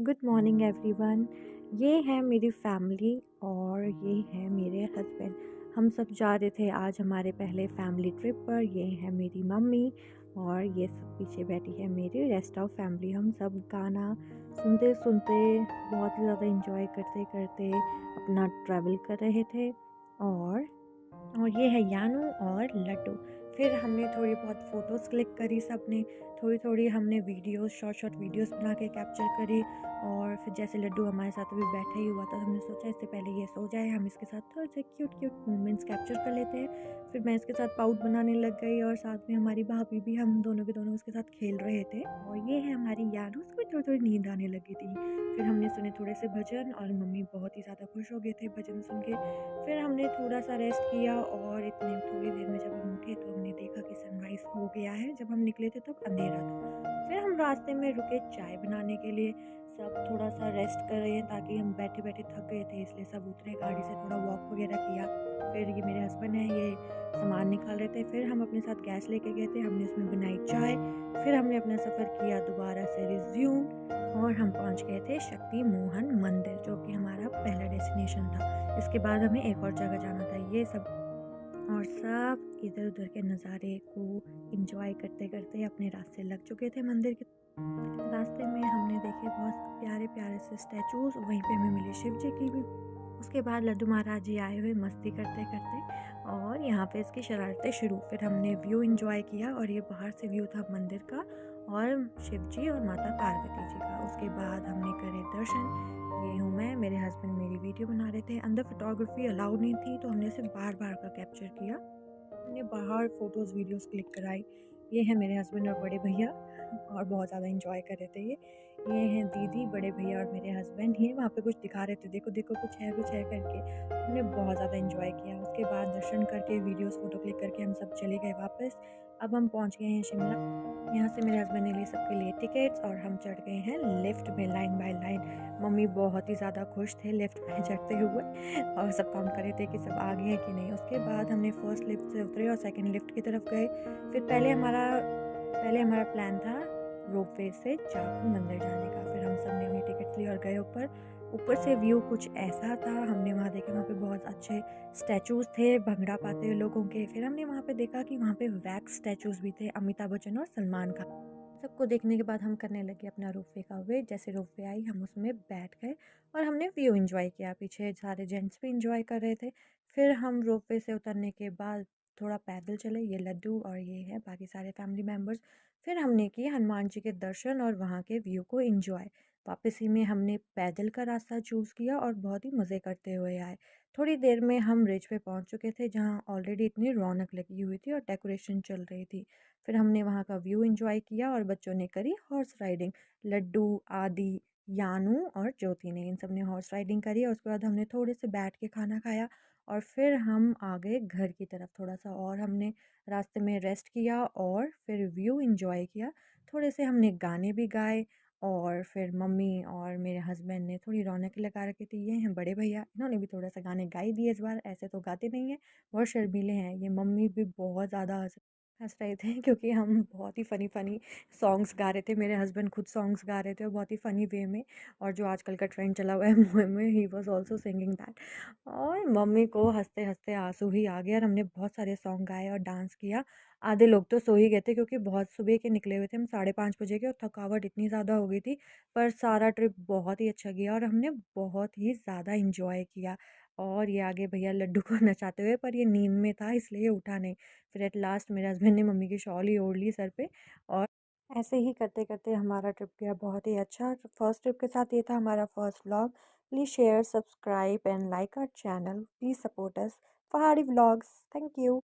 Good morning everyone. ये है मेरी फैमिली और ये है मेरे हस्बैंड। हम सब जा रहे थे आज हमारे पहले फैमिली ट्रिप पर। ये है मेरी मम्मी और ये सब पीछे बैठी है मेरी रेस्ट ऑफ फैमिली। हम सब गाना सुनते सुनते बहुत ही ज़्यादा इंजॉय करते करते अपना ट्रैवल कर रहे थे। और ये है यानू और लड्डू। फिर हमने थोड़ी बहुत फ़ोटोज़ क्लिक करी सब ने, थोड़ी-थोड़ी हमने वीडियोज़ शॉर्ट वीडियोज़ बना के कैप्चर करी। और फिर जैसे लड्डू हमारे साथ अभी बैठा ही हुआ था, तो हमने सोचा इससे पहले ये सो जाए, हम इसके साथ थोड़े से क्यूट मोमेंट्स कैप्चर कर लेते हैं। फिर मैं इसके साथ पाउट बनाने लग गई और साथ में हमारी भाभी भी, हम दोनों के दोनों उसके साथ खेल रहे थे। और ये है हमारी यानू, उसको भी थोड़ी-थोड़ी नींद आने लगी थी। फिर हमने सुने थोड़े से भजन और मम्मी बहुत ही ज़्यादा खुश हो गए थे भजन सुन के। फिर हमने थोड़ा-सा रेस्ट किया और इतने थोड़ी देर में जब हम उठे तो हमने देखा कि सनराइज़ हो गया है। जब हम निकले थे तब अंधेरा था। फिर हम रास्ते में रुके चाय बनाने के लिए। सब थोड़ा-सा रेस्ट कर रहे हैं ताकि हम बैठे-बैठे थक गए थे, इसलिए सब उतरे गाड़ी से, थोड़ा वॉक वगैरह किया। फिर ये मेरे हस्बैंड हैं, ये सामान निकाल रहे थे। फिर हम अपने साथ गैस लेके गए थे, हमने उसमें बनाई चाय। फिर हमने अपना सफ़र किया दोबारा से रिज़्यूम और हम पहुँच गए थे शक्ति मोहन मंदिर, जो कि हमारा पहला डेस्टिनेशन था। इसके बाद हमें एक और जगह जाना था। ये सब और सब इधर-उधर के नज़ारे को एंजॉय करते-करते अपने रास्ते लग चुके थे मंदिर के। रास्ते में हमने देखे बहुत प्यारे-प्यारे से स्टैचूज़, वहीं पे हमें मिली शिव जी की भी। उसके बाद लड्डू महाराज जी आए हुए मस्ती करते-करते और यहाँ पे इसकी शरारतें शुरू। फिर हमने व्यू एंजॉय किया और ये बाहर से व्यू था मंदिर का और शिव जी और माता पार्वती जी का। उसके बाद हमने करे दर्शन। ये हूँ मैं, मेरे हस्बैंड मेरी वीडियो बना रहे थे। अंदर फोटोग्राफी अलाउड नहीं थी, तो हमने सिर्फ बाहर-बाहर का कैप्चर किया। हमने बाहर फ़ोटोज़ वीडियोज़ क्लिक कराई। ये है मेरे हस्बैंड और बड़े भैया और बहुत ज़्यादा एंजॉय कर रहे थे ये। ये हैं दीदी, बड़े भैया और मेरे हस्बैंड। ये वहाँ पे कुछ दिखा रहे थे, देखो, देखो कुछ है करके। हमने बहुत ज़्यादा एंजॉय किया। उसके बाद दर्शन करके वीडियोज़ फ़ोटो क्लिक करके हम सब चले गए वापस। अब हम पहुँच गए हैं शिमला। यहाँ से मेरे हस्बैंड ने लिए सबके लिए टिकट्स और हम चढ़ गए हैं लिफ्ट में लाइन बाय लाइन। मम्मी बहुत ही ज़्यादा खुश थे लिफ्ट में चढ़ते हुए और सब काउंट कर रहे थे कि सब आ गए हैं कि नहीं। उसके बाद हमने फर्स्ट लिफ्ट से उतरे और सेकंड लिफ्ट की तरफ गए। फिर पहले हमारा प्लान था रोपवे से जाखू मंदिर जाने का। फिर हम सब ने अपनी टिकट ली और गए ऊपर। ऊपर से व्यू कुछ ऐसा था, हमने वहाँ देखा, वहाँ पे बहुत अच्छे स्टैचूज़ थे भंगड़ा पाते हुए लोगों के। फिर हमने वहाँ पे देखा कि वहाँ पे वैक्स स्टैचूज़ भी थे, अमिताभ बच्चन और सलमान खान। सबको देखने के बाद हम करने लगे अपना रोपवे का वेट। जैसे रोपवे आई हम उसमें बैठ गए और हमने व्यू एंजॉय किया। पीछे सारे जेंट्स भी एंजॉय कर रहे थे। फिर हम रोपवे से उतरने के बाद थोड़ा पैदल चले, ये लड्डू और ये है बाकी सारे फैमिली मेम्बर्स। फिर हमने किए हनुमान जी के दर्शन और वहाँ के व्यू को एंजॉय। वापसी में हमने पैदल का रास्ता चूज़ किया और बहुत ही मज़े करते हुए आए। थोड़ी देर में हम रिज पे पहुँच चुके थे, जहाँ ऑलरेडी इतनी रौनक लगी हुई थी और डेकोरेशन चल रही थी। फिर हमने वहाँ का व्यू एंजॉय किया और बच्चों ने करी हॉर्स राइडिंग। लड्डू, आदि, यानू और ज्योति ने, इन सब ने हॉर्स राइडिंग करी और उसके बाद हमने थोड़े से बैठ के खाना खाया और फिर हम आ गए घर की तरफ। थोड़ा-सा और हमने रास्ते में रेस्ट किया और फिर व्यू एंजॉय किया। थोड़े से हमने गाने भी गाए और फिर मम्मी और मेरे हस्बैंड ने थोड़ी रौनक लगा रखी थी। ये हैं बड़े भैया, इन्होंने भी थोड़ा-सा गाने गा ही दिए इस बार, ऐसे तो गाते नहीं हैं, बहुत शर्मीले हैं। ये मम्मी भी बहुत ज़्यादा हँस रहे थे क्योंकि हम बहुत ही फ़नी सॉन्ग्स गा रहे थे। मेरे हस्बैंड खुद सॉन्ग्स गा रहे थे और बहुत ही फ़नी वे में, और जो आजकल का ट्रेंड चला हुआ है मुँह में, he was also singing that. और मम्मी को हँसते-हँसते आँसू ही आ गए और हमने बहुत सारे सॉन्ग गाए और डांस किया। आधे लोग तो सो ही गए थे क्योंकि बहुत सुबह के निकले हुए थे हम, 5:30 बजे के, और थकावट इतनी ज़्यादा हो गई थी। पर सारा ट्रिप बहुत ही अच्छा गया और हमने बहुत ही ज़्यादा एन्जॉय किया। और ये आगे भैया लड्डू को नचाते हुए, पर ये नींद में था इसलिए ये उठा नहीं। फिर एट लास्ट मेरे हस्बैंड ने मम्मी की शॉल ही ओढ़ ली सर पे और ऐसे ही करते-करते हमारा ट्रिप गया बहुत ही अच्छा। फर्स्ट ट्रिप के साथ ये था हमारा first vlog. Please share, subscribe and like our channel. Please support us Pahadi vlogs. Thank you.